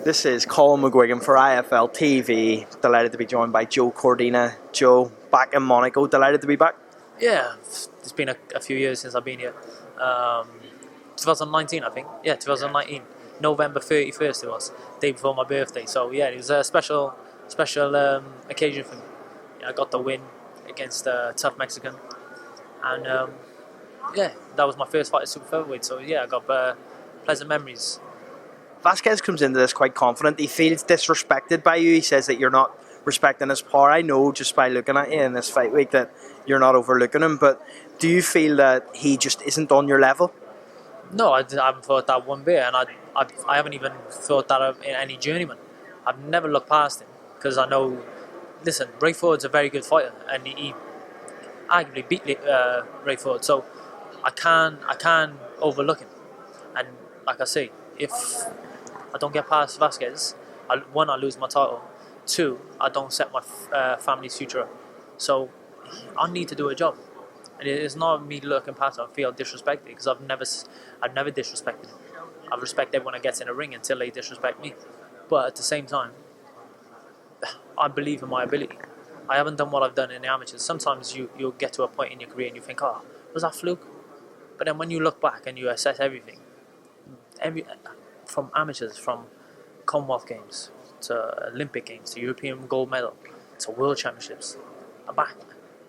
This is Colm McGuigan for IFL TV. Delighted to be joined by Joe Cordina. Joe, back in Monaco. Delighted to be back. Yeah, it's been a few years since I've been here. 2019, I think. Yeah, 2019. November 31st it was, day before my birthday. So yeah, it was a special occasion for me. Yeah, I got the win against a tough Mexican, and yeah, that was my first fight at super featherweight. So yeah, I got pleasant memories. Vasquez comes into this quite confident. He feels disrespected by you. He says that you're not respecting his power. I know just by looking at you in this fight week that you're not overlooking him, but do you feel that he just isn't on your level? No, I haven't thought that one bit, and I haven't even thought that of any journeyman. I've never looked past him because I know. Listen, Ray Ford's a very good fighter, and he arguably beat Ray Ford, so I can't overlook him. And like I say, if I don't get past Vasquez, I lose my title. Two, I don't set my family's future up. So I need to do a job. And it's not me looking past him. I feel disrespected because I've never disrespected him. I respect everyone that gets in a ring until they disrespect me. But at the same time, I believe in my ability. I haven't done what I've done in the amateurs. Sometimes you'll get to a point in your career and you think, oh, was that fluke? But then when you look back and you assess everything, from amateurs, from Commonwealth Games to Olympic Games to European gold medal to World Championships,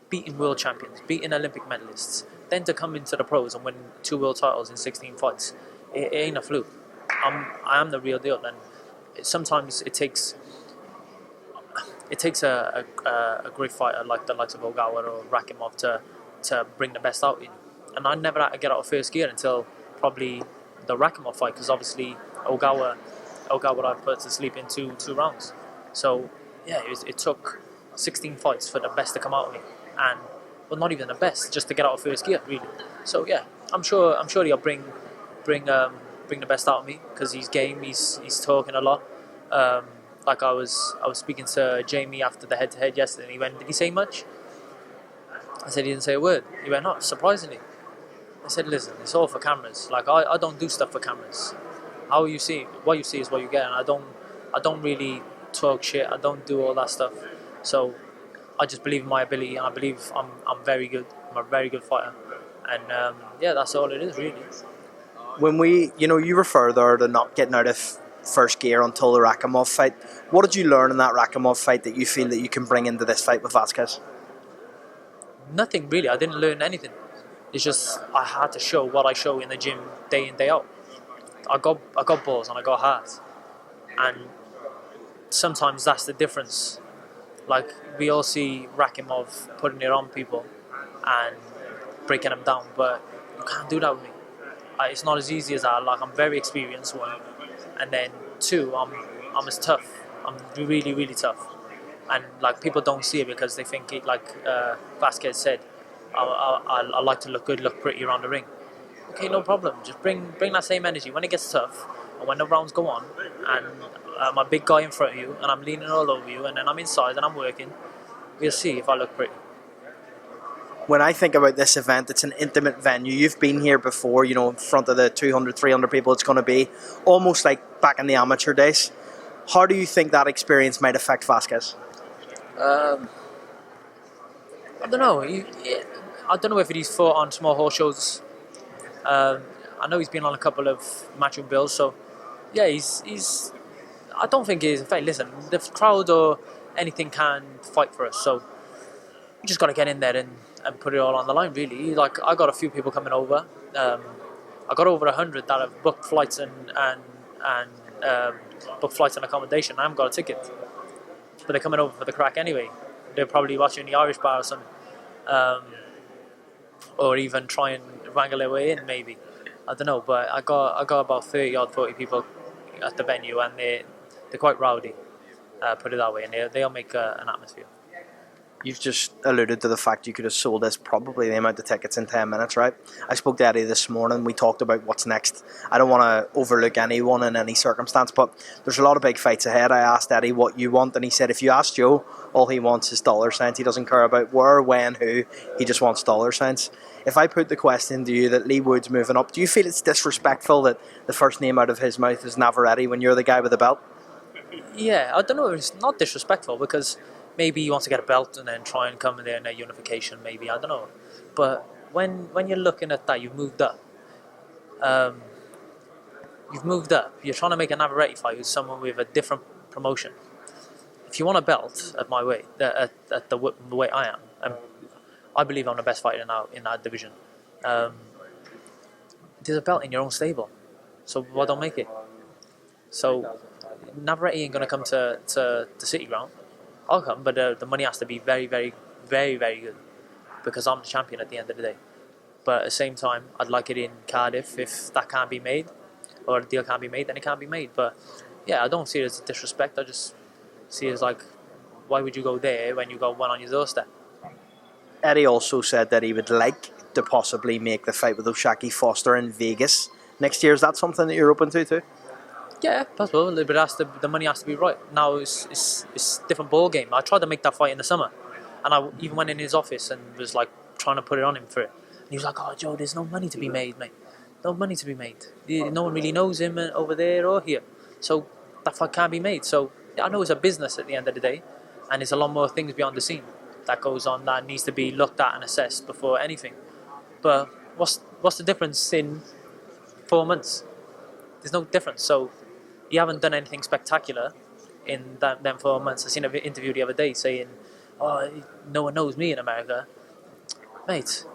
beating world champions, beating Olympic medalists, then to come into the pros and win 2 world titles in 16 fights, it ain't a fluke. I am the real deal, and sometimes it takes a great fighter like the likes of Ogawa or Rakimov to bring the best out in you. And I never had to get out of first gear until probably the Rakimov fight, because obviously Ogawa I put to sleep in two rounds. So yeah, it took 16 fights for the best to come out of me, and well, not even the best, just to get out of first gear, really. So yeah, I'm sure he'll bring the best out of me because he's game. He's talking a lot. Like I was speaking to Jamie after the head-to-head yesterday, and he went, "Did he say much?" I said he didn't say a word. He went, "No, surprisingly." I said, "Listen, it's all for cameras. Like I don't do stuff for cameras. What you see is what you get, and I don't really talk shit. I don't do all that stuff. So I just believe in my ability, and I believe I'm very good. I'm a very good fighter, and yeah, that's all it is really." When you refer there to not getting out of first gear until the Rakimov fight. What did you learn in that Rakimov fight that you feel that you can bring into this fight with Vasquez? Nothing really. I didn't learn anything. It's just I had to show what I show in the gym day in, day out. I got balls and I got heart, and sometimes that's the difference. Like we all see Rakimov putting it on people and breaking them down, but you can't do that with me. It's not as easy as that. Like I'm very experienced, one, and then two, I'm as tough. I'm really, really tough, and like people don't see it because they think it, like Vasquez said, I like to look good, look pretty around the ring. Okay, no problem. Just bring that same energy when it gets tough, and when the rounds go on, and I'm a big guy in front of you, and I'm leaning all over you, and then I'm inside and I'm working. We'll see if I look pretty. When I think about this event, it's an intimate venue. You've been here before, in front of the 200, 300 people it's going to be, almost like back in the amateur days. How do you think that experience might affect Vasquez? I don't know. I don't know if he's fought on small hall shows. I know he's been on a couple of matchroom bills, so yeah, he's. I don't think he's. In fact, listen, the crowd or anything can fight for us, so we just got to get in there and put it all on the line, really. Like I got a few people coming over. I got over 100 that have booked flights and booked flights and accommodation. I haven't got a ticket, but they're coming over for the crack anyway. They're probably watching the Irish bar or something, or even try and wrangle their way in, maybe. I don't know, but I got about 30 odd 40 people at the venue, and they're quite rowdy, put it that way, and they'll make an atmosphere. You've just alluded to the fact you could have sold this probably the amount of tickets in 10 minutes, right? I spoke to Eddie this morning. We talked about what's next. I don't want to overlook anyone in any circumstance, but there's a lot of big fights ahead. I asked Eddie what you want, and he said if you ask Joe, all he wants is dollar signs. He doesn't care about where, when, who. He just wants dollar signs. If I put the question to you that Leigh Wood's moving up, do you feel it's disrespectful that the first name out of his mouth is Navarrete when you're the guy with the belt? Yeah, I don't know. It's not disrespectful because maybe he wants to get a belt and then try and come in there in a unification. Maybe I don't know. But when you're looking at that, you've moved up. Um, you've moved up. You're trying to make a Navarrete fight with someone with a different promotion. If you want a belt at my weight, at the weight I am, I believe I'm the best fighter in that division. Um, there's a belt in your own stable, so why don't make it? So Navarrete ain't gonna come to the City Ground. I'll come, but the money has to be very, very, very, very good because I'm the champion at the end of the day. But at the same time, I'd like it in Cardiff if that can't be made, or a deal can't be made, then it can't be made. But yeah, I don't see it as a disrespect. I just see it as like, why would you go there when you got one on your doorstep? Eddie also said that he would like to possibly make the fight with Oshaquie Foster in Vegas next year. Is that something that you're open to too? Yeah, possible, but the money has to be right. Now it's a different ball game. I tried to make that fight in the summer, and I even went in his office and was like trying to put it on him for it. And he was like, "Oh, Joe, there's no money to be made, mate. No money to be made. No one really knows him over there or here, so that fight can't be made." So yeah, I know it's a business at the end of the day, and there's a lot more things behind the scene that goes on that needs to be looked at and assessed before anything. But what's the difference in 4 months? There's no difference. So you haven't done anything spectacular in them 4 months. I seen an interview the other day saying, "Oh, no one knows me in America, mate.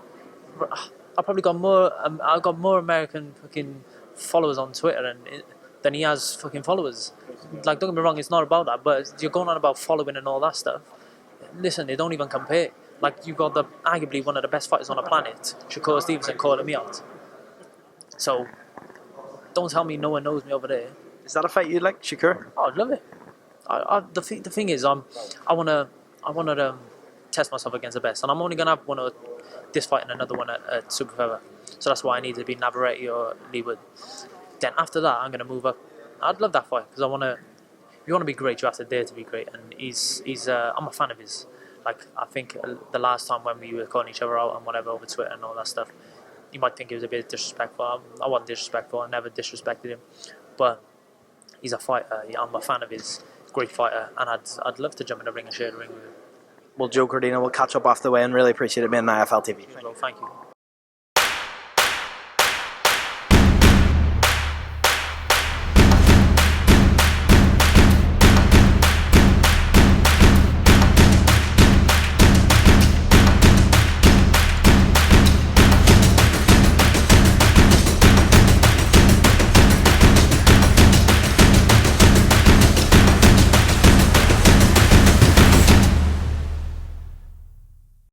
I probably got more. I've got more American fucking followers on Twitter than he has fucking followers. Like, don't get me wrong, it's not about that. But you're going on about following and all that stuff. Listen, they don't even compare. Like, you got arguably one of the best fighters on the planet, Shakur Stevenson, calling me out. So don't tell me no one knows me over there. Is that a fight you like, Shakur? Oh, I'd love it. The thing is, I wanna test myself against the best, and I'm only gonna have one of this fight and another one at Super Feather. So that's why I need to be Navarrete or Leewood. Then after that, I'm gonna move up. I'd love that fight because I wanna. If you want to be great, you have to dare to be great, and he's. I'm a fan of his. Like, I think the last time when we were calling each other out and whatever over Twitter and all that stuff, you might think it was a bit disrespectful. I wasn't disrespectful. I never disrespected him, but he's a fighter. I'm a fan of his. Great fighter, and I'd love to jump in the ring and share the ring with him. Well, Joe Cordina, we'll catch up after the way and really appreciate it being on IFL TV. Well, thank you.